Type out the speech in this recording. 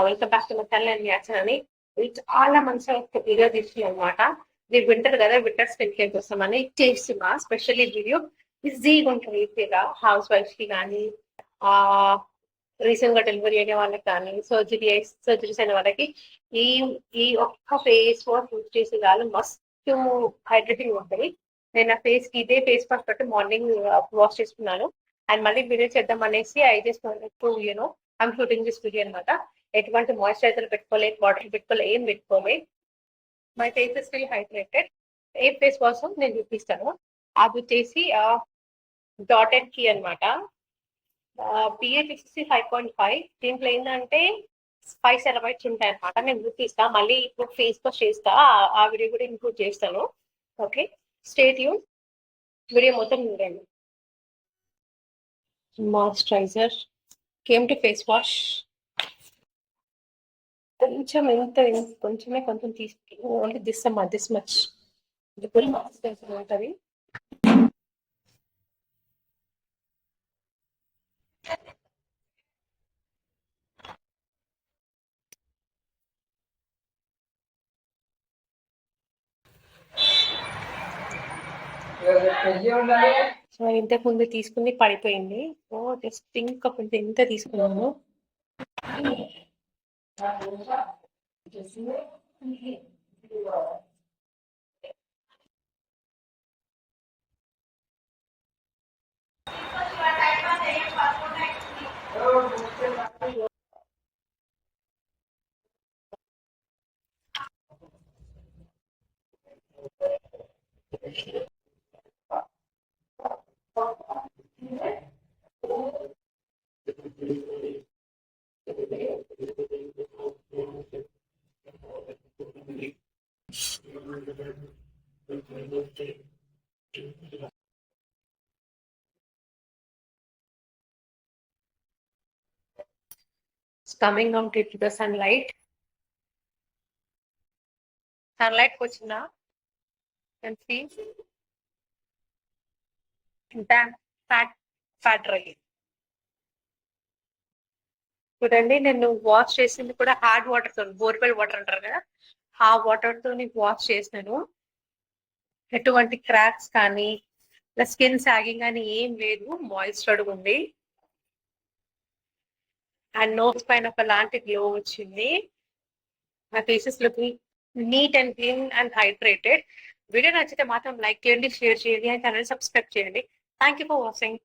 Welcome back to my channel and reaction అని. ఇది చాలా మంచిగా ఒక వీడియో తీస్తుంది అనమాట. ఇది వింటర్ కదా, వింటర్ స్కిన్ కేర్ కోసం అని చేస్తున్నా స్పెషల్లీ వీడియో. ఈజీగా ఉంటుంది, ఈజీగా హౌస్ వైఫ్ కి కానీ, ఆ రీసెంట్ గా డెలివరీ అయిన వాళ్ళకి కానీ, సర్జరీస్ అయిన వాళ్ళకి ఈ ఈ ఒక్క ఫేస్ వాష్ యూజ్ చేసే వాళ్ళు మస్తు హైడ్రేటింగ్ ఉంటుంది. నేను నా ఫేస్ కి ఇదే ఫేస్ వాష్ పెట్టి మార్నింగ్ వాష్ చేసుకున్నాను. అండ్ మళ్ళీ వీడియో చేద్దాం అనేసి I just you know I'm shooting this video అనమాట. ఎటువంటి మాయిశ్చరైజర్ పెట్టుకోలేదు, వాటర్ పెట్టుకోలేదు, ఏం పెట్టుకోలేదు. My face is still hydrated. A face wash నేను చూపిస్తాను. అది వచ్చేసి డాటెడ్ కీ అనమాట. పిహెచ్ వచ్చేసి 5.5. దీంట్లో ఏంటంటే 5 సెరమైడ్స్ ఉంటాయి అనమాట. నేను చూపిస్తా, మళ్ళీ ఇప్పుడు ఫేస్ వాష్ చేస్తా, ఆ వీడియో కూడా ఇంక్లూడ్ చేస్తాను. ఓకే, స్టే ట్యూన్, వీడియో మొత్తం చూడండి. Moisturiser came to face wash. కొంచెం కొంచెమే కొంచెం తీసుకుంటాను. ఓన్లీ దిస్ మచ్ ఉంటుంది. సో ఇంతకు ముందు తీసుకుంది పడిపోయింది. సో జస్ట్ ఇంకొకటి ఇంత తీసుకున్నాను. Coming out into the sunlight వచ్చిన can see ఫ్యాట్ డ్రై. చూడండి, నేను వాష్ చేసింది కూడా హార్డ్ వాటర్ తో, బోర్వెల్ వాటర్ అంటారు కదా, ఆ వాటర్ తో వాష్ చేసినాను. ఎటువంటి క్రాక్స్ కానీ స్కిన్ సాగింగ్ కానీ ఏం లేదు, మాయిశ్చర్డ్ ఉంది. అండ్ నోస్ పైన ఒకలాంటి గ్లో వచ్చింది. నా faces look neat and clean and hydrated. Video నచ్చితే మాత్రం లైక్ చేయండి, షేర్ చేయండి అండ్ ఛానల్ సబ్స్క్రైబ్ చేయండి. Thank you for watching.